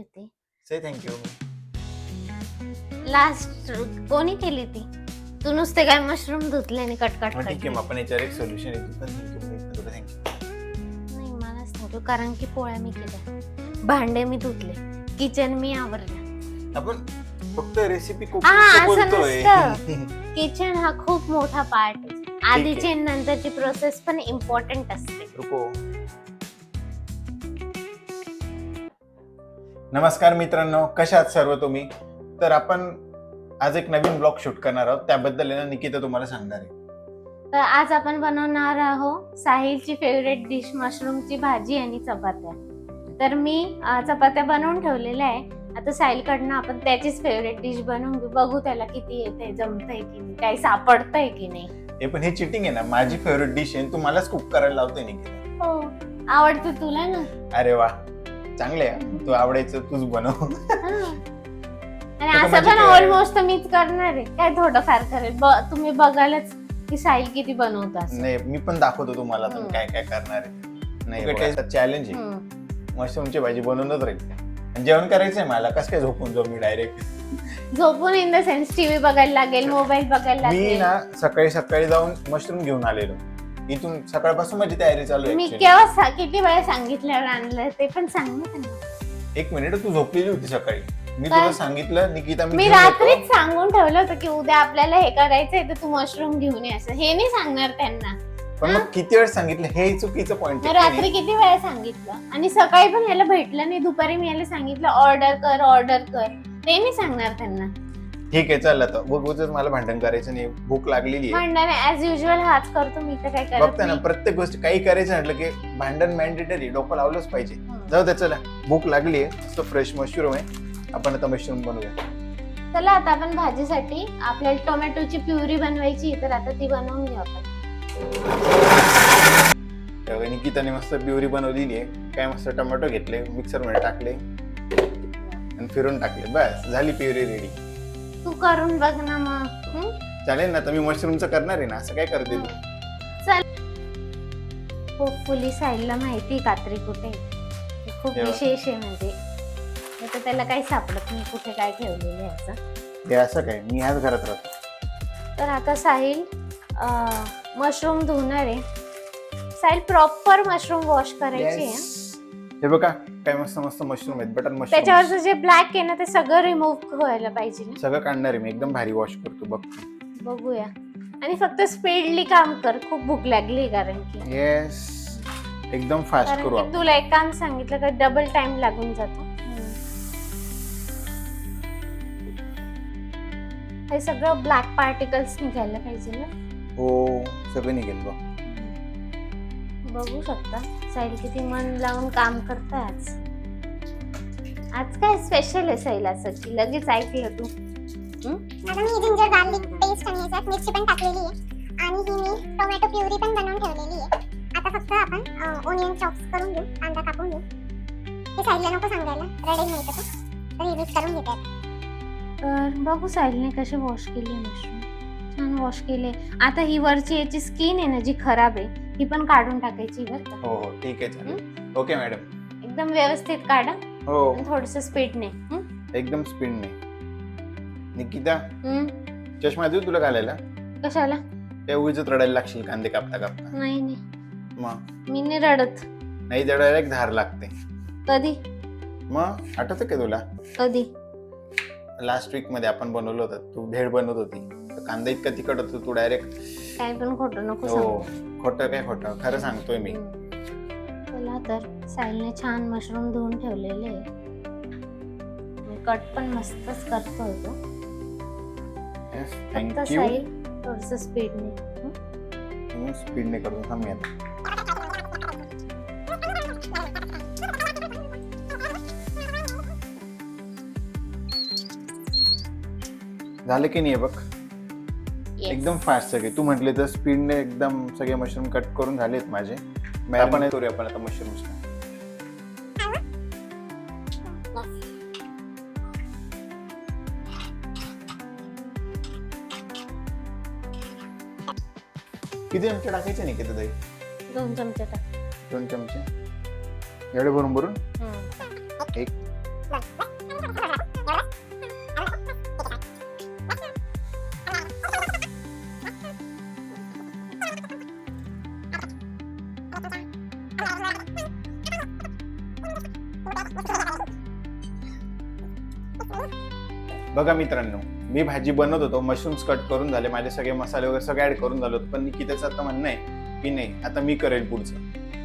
Say thank you. Last कोणी केली ती? तू नुसते काय मशरूम धुतले आणि कट ठीक आहे, मग आपण याच्यावर एक सोल्युशन आहे. तू पण थँक्यू. नाही मलाच थँक्यू, कारण की पोळ्या मी केल्या, भांडे मी धुतले, किचन मी आवरलं. आपण फक्त रेसिपी असं बोलतोय. नसतं. किचन हा खूप मोठा पार्ट आहे. आधीची आणि नंतरची प्रोसेस पण इम्पॉर्टंट असते. रुको. नमस्कार मित्रांनो, कशा आहात सर्व तुम्ही? तर आपण आज एक नवीन ब्लॉग शूट करणार आहोत, त्याबद्दल आहे ना निकिता तुम्हाला सांगणार आहे. तर आज आपण बनवणार आहोत साहिलची फेवरेट डिश, मशरूमची भाजी आणि चपात्या. तर मी चपात्या बनवून ठेवलेल्या आहे. आता साहिलकडनं आपण त्याचीच फेवरेट डिश बनवून घेऊ, बघू त्याला किती येते, जमतंय की नाही, काही सापडतंय की नाही. हे पण हे चिटिंग आहे ना, माझी फेवरेट डिश आहे, तू मलाच कुक करायला लावतोय निकिता. हो, आवडते तुला ना. अरे वा, चांगले आहे. तू आवडायचं तूच बनव. आणि असं पण ऑलमोस्ट मीच करणार आहे, काय थोडंफार करेल. तुम्ही बघालच की साहिल किती बनवतात. नाही, मी पण दाखवतो तुम्हाला तुम्ही काय काय करणार आहे. नाही, चॅलेंज आहे. मशरूमची भाजी बनवूनच राहील. आणि जेवण करायचंय मला. कसं काय झोपून जाऊ मी डायरेक्ट? झोपून इन द सेन्स टीव्ही बघायला लागेल, मोबाईल बघायला मी लागेल. ना सकाळी जाऊन मशरूम घेऊन आलेलो. इथून सकाळपासून माझी तयारी चालू आहे. मी केव्हा किती वेळा सांगितल्यावर आणलं ते पण सांग ना त्यांना. एक मिनिट, तू झोपलेली होती सकाळी. मी तुला सांगितलं निकिता मी रात्रीच सांगून ठेवलं होतं की उद्या आपल्याला हे करायचंय तर तू मशरूम घेऊन ये, असं हे नाही सांगणार त्यांना. पण मग किती वेळ सांगितलं, हे चुकीचं पॉइंट आहे. रात्री किती वेळा सांगितलं आणि सकाळी पण याला भेटलं नाही. दुपारी मी याला सांगितलं ऑर्डर कर, ते नाही सांगणार त्यांना. ठीक आहे, चल आता बघूच. मला भांडण करायचं नाही, भूक लागलेली आहे. भांडण ऍज युजल हाच करतो मी, तर काय करत बघता ना, प्रत्येक गोष्ट काही करायचं म्हटलं की भांडण मॅन्डेटरी, डोकं लावलंच पाहिजे. जाऊ दे, चला भूक लागली आहे. तो फ्रेश मशरूम आहे, आपण आता मशरूम बनवूया. चला आता आपण भाजीसाठी आपल्याला टोमॅटोची प्युरी बनवायची, तर आता ती बनवून घेऊ आपण. निकिताने मस्त प्युरी बनवलेली आहे. काय मस्त टोमॅटो घेतले, मिक्सर मध्ये टाकले आणि फिरून टाकले, बस झाली प्युरी रेडी. तू करून बघ ना मग. चालेल ना, तर मी मशरूमचं करणार आहे ना. असं काय करते तू? चल, होपफुली साहिलला माहिती कात्री कुठे आहे. खूप विशेष आहे, म्हणजे तर त्याला काही सापडत नाही कुठे काय ठेवलेलं आहे असं. हे असं काय, मी ह्याच घरात राहतो. तर आता साहिल मशरूम धुणार आहे. साहिल प्रॉपर मशरूम वॉश करायची आहे. हे बघा, काय मस्त मस्त मशरूम आहेत, बटन मशरूम. त्याच्यावरचं जे ब्लॅक आहे ना, ते सगळं रिमूव्ह व्हायला पाहिजे ना. सगळं काढणार आहे मी, एकदम भारी वॉश करतो. बघ, बघूया. आणि फक्त स्पीडली काम कर, खूप भूक लागली कारण की. येस, एकदम फास्ट करू आपण. तुला एक काम सांगितलं का डबल टाइम लागून जातो. हे सगळं ब्लॅक पार्टिकल्स निघायला पाहिजे ना. हो, सगळं निघेल. बघ, बघू शकता साहिल किती मन लावून काम करता. आज काय स्पेशल आहे साहिलाचं की लगेच ऐकलं तू? आता मी जिंजर गार्लिक पेस्ट आणि याच्यात मिरची पण टाकलेली आहे आणि ही मी टोमॅटो प्युरी पण बनवून ठेवलेली आहे. आता फक्त आपण ओनियन चॉप्स करून घेऊ, कांदा कापून घेऊ. हे साईडला नको सांगायला, रेडी मिळतं तर हे मिक्स करून घेते. तर बघू साहिलने कसे वॉश केले मशरूम. छान वॉश केले. आता ही वरची याची स्किन आहे ना जी खराब आहे, ही पण काढून टाकायची बरं का. हो हो, ठीक आहे, चालेल. ओके मॅडम, एकदम व्यवस्थित काढा. हो, थोडस स्पीडने. एकदम स्पीडने. निकिता, चष्मा देऊ तुला घालायला? कशाला? त्या उगीच रडायला लागशील कांदे कापता कापता. नाही नाही, मग मी नाही रडत. नाही, रडायला एक धार लागते. कधी? मग आठवतं का तुला, कधी? लास्ट वीक मध्ये आपण बनवलं होतं, तू भेळ बनवत होती, तर कांदा इतका तिखट होता, तू डायरेक्ट. काय पण खोटं नको हो, सांगू. खोटं काय खोटं, खरं सांगतोय मी. चला, तर साहिलने छान मशरूम धुवून ठेवलेले. कट पण मस्तच करतो तो. फक्त थँक्यू. साहिल थोडस स्पीडने. स्पीडने करून थांबूया. झालं की नाही बघ, एकदम फास्ट सगळे. तू म्हटले तर स्पीडने एकदम सगळे मशरूम कट करून झालेत माझे. आपण करूया आपण आता मशरूम. किती चमचे टाकायचे नाही किती दही? 2 चमचे टाक. 2 चमचे एवढे भरून भरून. 1 बघा मित्रांनो, मी भाजी बनवत होतो, मशरूम्स कट करून झाले, माझे सगळे मसाले वगैरे सगळे ऍड करून झालं होतं, पण निकिताचं आता म्हणणं आहे की नाही आता मी करेल पुढचं,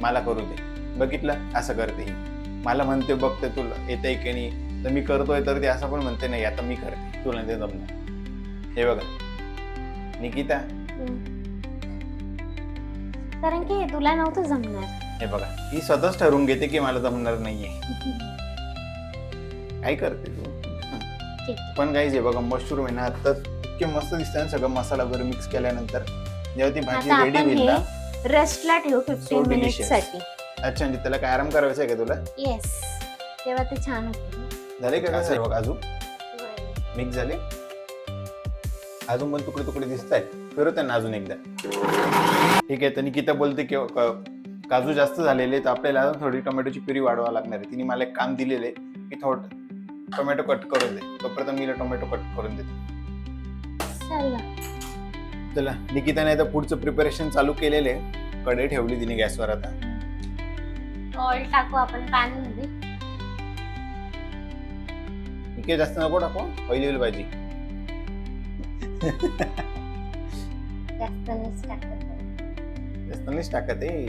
मला करू दे. बघितलं असं करते ही, मला म्हणते बघते तुला येतंय की नाही, तर मी करतोय तर ते असं पण म्हणते नाही आता मी करते, तुला ते जमणार. हे बघा निकिता, कारण की हे तुला नव्हतं जमणार. हे बघा ही स्वतःच ठरवून घेते की मला जमणार नाहीये. काय करते तू? पण काही जे बघा मशरूम आहे ना आता इतके मस्त दिसतात ना, सगळं मसाला वगैरे मिक्स केल्यानंतर जेव्हा ती भाजी आता रेडी आपण होईल ना, हे रेस्टला ठेवू 15 So मिनिट delicious. साठी. अच्छा म्हणजे त्याला काय आराम करायचा आहे का तुला? येस, तेव्हा ते छान होते. झाले का कसं बघ अजून मिक्स झाले, अजून पण तुकडे तुकडे दिसत आहेत, फिरव त्यांना अजून एकदा. ठीक आहे, तर निकिता बोलते की काजू जास्त झालेले तर आपल्याला अजून थोडी टोमॅटोची प्युरी वाढवावं लागणार आहे. तिने मला एक काम दिलेले की थोडं टोमॅटो कट करून दे, तोपर्यंत मी टोमॅटो कट करून देतो. चला निकिताने आता पुढचं प्रिपरेशन चालू केलेले, कढई ठेवली तिने गॅसवर. आता ऑइल टाकू आपण पॅन मध्ये. इकडे जास्त नको टाकू, पहिली भाजी. जास्त मीच टाकत. जास्त नाहीच टाकत आहे.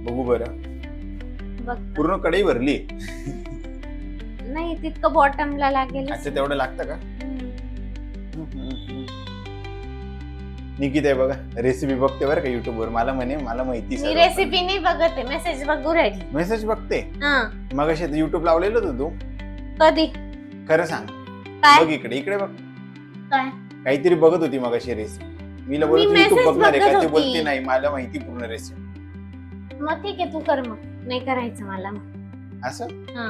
बघू बरं, बघ पूर्ण कढई भरली. नाही तितकं बॉटमला लागेल. अच्छा तेवढं लागतं का? निकिता आहे बघा रेसिपी बघते बरं का युट्यूब वर, मला म्हणे मला माहिती. मी रेसिपी नाही बघत आहे, मेसेज बघू राहिली. मेसेज बघते. हा मग युट्यूब लावलेलं होतं तू कधी? खरं सांग. काय बघ इकडे इकडे बघ, काय काहीतरी बघत होती मग अशी रेसिपी. मी बोलत युट्यूब message बघणार आहे का, बघत ती होती. बोलते नाही मला माहिती पूर्ण रेसिपी. मग ठीक आहे तू कर, मग नाही करायचं मला. असं हा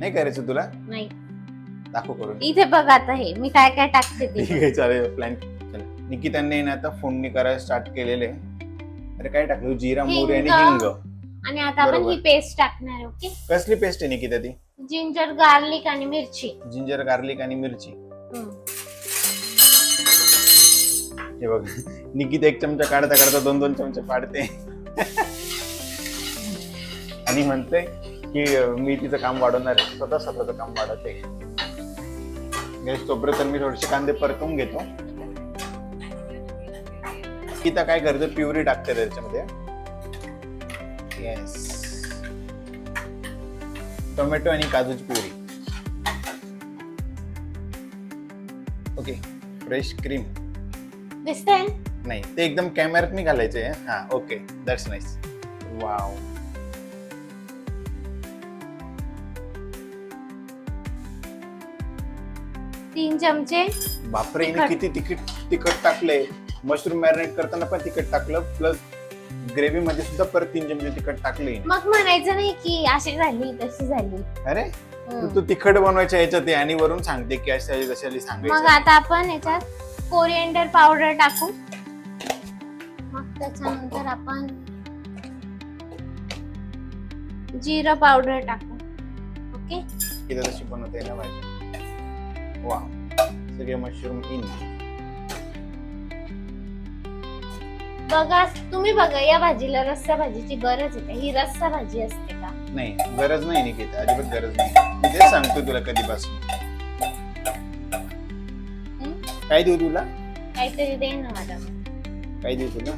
नाही करायचं तुला, नाही. दाखव करून. इथे बघ आता हे मी काय काय टाकते ठीक ते. आहे चालेल, प्लॅन. निकिताने ना आता फोडणी करायला स्टार्ट केलेले. अरे काय टाकलं, जिरा मोहरी आणि हिंग. आणि आता आपण बरोबर. ही पेस्ट टाकणार आहे. ओके, कसली पेस्ट आहे निकिता ती? जिंजर गार्लिक आणि मिरची. जिंजर गार्लिक आणि मिरची. हे बघ निकिता एक चमचा काढता काढता 2-2 चमचे पाडते आणि म्हणते की मी तिचं काम वाढवणार आहे, स्वतःचं काम वाढवते. तोपर्यंत मी थोडेसे कांदे परतून घेतो. निकिता काय करते, प्युरी टाकते त्याच्यामध्ये. येस, टोमॅटो आणि काजूची प्युरी. ओके, फ्रेश क्रीम दिसतंय? नाही ते एकदम कॅमेऱ्यात नाही घालायचे. हा ओके, दॅट्स नाईस. वाव, तीन चमचे. बापरे हिने किती तिखट टाकलंय. मशरूम मॅरिनेट करताना पण तिखट टाकलं, प्लस ग्रेव्ही मध्ये सुद्धा परत 3 चमचे तिखट टाकले. मग म्हणायचं नाही की अशी झाली तशी झाली. अरे तू तिखट बनवायच्या याच्यात आहे आणि वरून सांगते की अशा कशाला मग सांगायचं. आता आपण याच्यात कोरिएंडर पावडर टाकू. मग त्याच्यानंतर आपण जिरा पावडर टाकू. ओके, किती तशी बनवते ना भाजी. वा, सगळे मशरूम इन. बघा तुम्ही बघा, या भाजीला रस्सा भाजीची गरज आहे का? ही रस्सा भाजी असते का? नाही, गरज नाही निकिता, अजिबात गरज नाही. मी तेच सांगतो तुला कधीपासून. काय देऊ तुला? काहीतरी दे ना मला. काय देऊ तुला?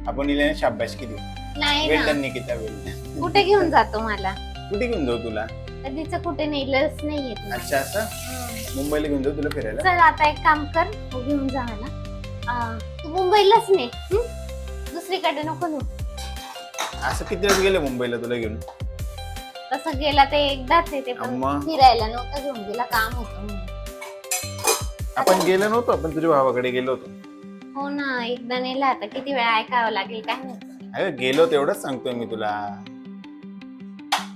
आपण इला शाबासकी देऊ. नाही वेल ना, डन निकिता, वेल डन. कुठे घेऊन जातो मला? कुठे घेऊन जाऊ तुला? कधीच कुठे नेलंच नाहीये तू. अच्छा असं, मुंबईला घेऊन जाऊ तुला फिरायला. चल आता एक काम कर, तू घेऊन जा मला. तू मुंबईलाच ने, दुसरीकडे नको नेऊ. असं किती दिवस गेले मुंबईला तुला घेऊन? तसं गेला ते एकदाच आहे, ते पण अम्मा. फिरायला नव्हतं घेऊन गेला, काम होतं म्हणून. आपण गेलो नव्हतो, आपण तुझ्या भावाकडे गेलो होतो. हो ना, एकदा नेला. आता किती वेळा ऐकावं लागेल काय नाही. अरे गेलो तेवढंच सांगतोय मी तुला.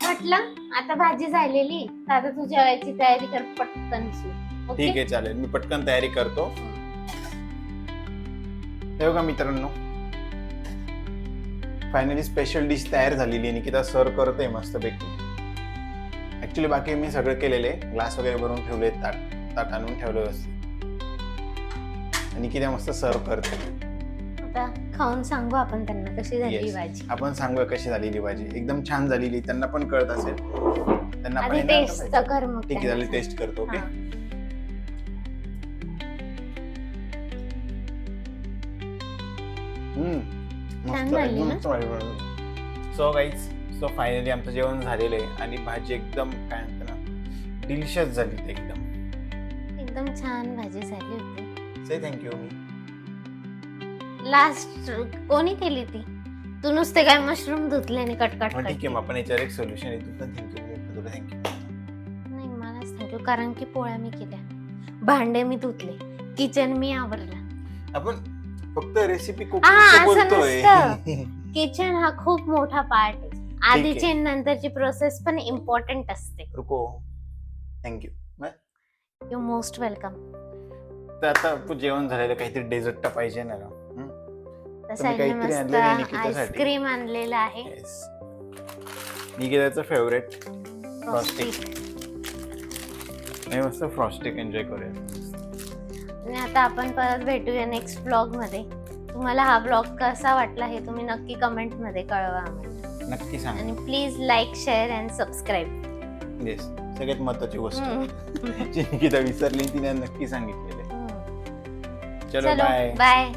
म्हटलं आता भाजी झालेली, तर आता तू जेवायची तयारी कर पटकन. ठीक आहे चालेल, मी पटकन तयारी करतो. हे बघा मित्रांनो, फायनली स्पेशल डिश तयार झालेली आहे. निकिता सर्व करते मस्तपैकी. ऍक्च्युली बाकी मी सगळं केलेलं आहे. ग्लास वगैरे भरून ठेवले, ताट आणून ठेवलं व्यवस्थित. निकिता मस्त सर्व करते. आता खाऊन सांगू आपण त्यांना कशी झाली Yes. भाजी. आपण सांगूया कशी झालेली भाजी. एकदम छान झालेली. त्यांना पण कळत असेल. त्यांना पण आधी येणार टेस्ट ना तर पाहिजे. कर मग. ठीक आहे, त्यांना झाली टेस्ट करतो. ओके. हा. छान झाली ना? सो गाईज, सो फायनली आमचं जेवण झालेलं आहे आणि भाजी एकदम काय म्हणते ना, डिलिशियस झाली ते एकदम. एकदम छान भाजी झाली होती. Say thank you. लास्ट कोणी केली ती? तू नुसते काय मशरूम धुतले आणि कटकट ठीक आहे, मग आपण याच्यावर एक सोल्युशन आहे. तू पण थँक्यू. तुला थँक्यू. नाही, मलाच थँक्यू, कारण की पोळ्या मी केल्या, भांडे मी धुतले, किचन मी आवरला. आपण फक्त रेसिपी हा, असं बोलतोय. किचन हा खूप मोठा पार्ट आहे. आधीची आणि नंतरची प्रोसेस पण इम्पॉर्टंट असते. रुको. थँक्यू. You most welcome. तर आता तू जेवण झालेलं, काहीतरी डेझर्ट पाहिजे ना. साईडने काहीतरी मस्त आणलेलं आहे निकितासाठी. आईस्क्रीम आणलेलं आहे. निकिताचं फेवरेट फ्रॉस्टी. नाही, मस्त फ्रॉस्टिक एन्जॉय करूया. आणि आता आपण परत भेटूया नेक्स्ट ब्लॉग मध्ये. तुम्हाला हा ब्लॉग कसा वाटला हे तुम्ही नक्की कमेंट मध्ये कळवा आम्हाला. नक्की सांग. आणि please like, share and subscribe. Yes, सगळ्यात महत्वाची गोष्ट जी निकिता विसरली, तिने नक्की सांगितलेली. चलो, बाय. बाय.